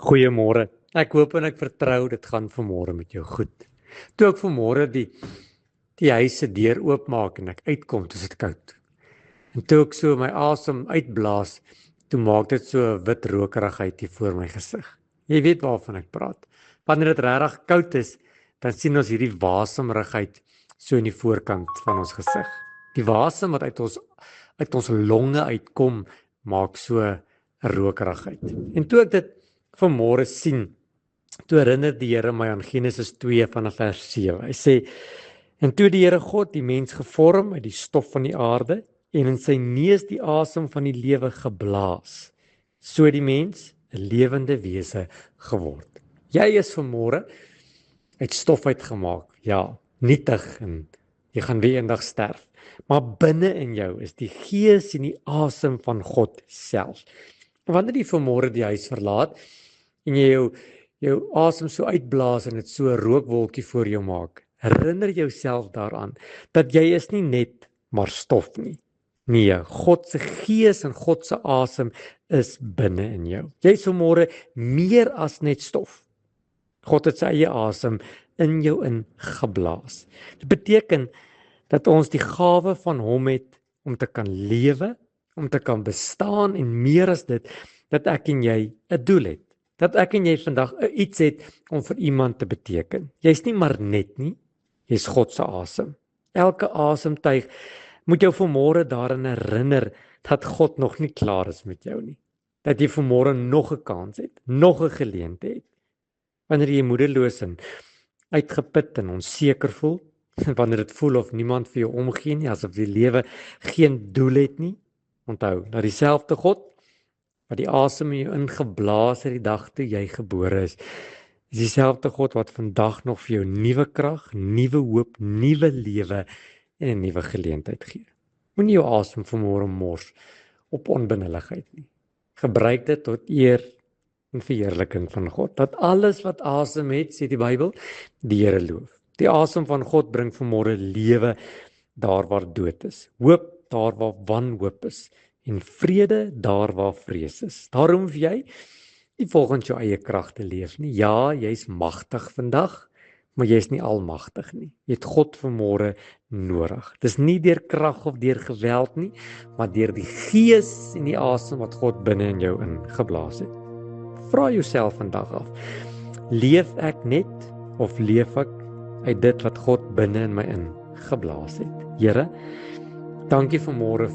Goeiemôre. Ek hoop en ek vertrou dit gaan vanmôre met jou goed. Toe ek vanmôre die huis se deur oopmaak en ek uitkom, dis dit koud. En toe ek so my asem uitblaas, toe maak dit so 'n wit rokerigheid hier voor my gesig. Jy weet waarvan ek praat. Wanneer dit regtig koud is, dan sien ons hierdie wasemrigheid so in die voorkant van ons gesig. Die wasem wat uit ons longe uitkom, maak so 'n rokerigheid. En toe ek dit vanmôre sien, toe herinner die Here my aan Genesis 2 vanaf vers 7. Hy sê, en toe die Here God die mens gevorm uit die stof van die aarde en in sy neus die asem van die lewe geblaas, so die mens 'n lewende wese geword. Jy is vanmôre uit stof uitgemaak, ja, nietig en jy gaan weer eendag sterf. Maar binne in jou is die gees en die asem van God self. Wanneer jy vanmôre die huis verlaat en jy jou asem so uitblaas en dit so 'n rookwolkie voor jou maak, herinner jouself daaraan dat jy is nie net maar stof nie. Nee, God se gees en God se asem is binne in jou. Jy is vanmôre meer as net stof. God het sy eie asem in jou ingeblaas. Dit beteken dat ons die gawe van hom het om te kan lewe, om te kan bestaan en meer as dit, dat ek en jy 'n doel het. Dat ek en jy vandag iets het om vir iemand te beteken. Jy's nie maar net nie, jy's God se asem. Elke asemtuig moet jou vanmôre daaraan herinner dat God nog nie klaar is met jou nie. Dat jy vanmôre nog 'n kans het, nog 'n geleentheid het. Wanneer jy moedeloos en uitgeput en onseker voel, wanneer dit voel of niemand vir jou omgee nie, asof die lewe geen doel het nie, onthou, dat dieselfde God wat die asem in jou ingeblaas het die dag toe jy gebore is dieselfde God wat vandag nog vir jou nuwe krag, nuwe hoop, nuwe lewe en 'n nuwe geleentheid gee. Moenie jou asem vanmôre mors op onbenulligheid nie. Gebruik dit tot eer en verheerliking van God. Dat alles wat asem het, sê die Bybel, die Here loof. Die asem van God bring vanmôre lewe daar waar dood is, hoop daar waar wanhoop is en vrede daar waar vrees is. Daarom hoef jy nie volgens jou eie krag te leef nie. Ja, jy's magtig vandag, maar jy's nie almagtig nie. Jy het God vanmôre nodig. Dis nie deur krag of deur geweld nie, maar deur die gees en die asem wat God binne in jou ingeblaas het. Vra jouself vandag af, leef ek net of leef ek uit dit wat God binne in my ingeblaas het? Here, dankie vanmôre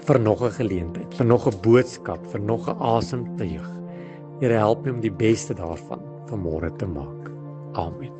vir nog 'n geleentheid, vir nog 'n boodskap, vir nog 'n asemteug. Here, help my om die beste daarvan vanmôre te maak. Amen.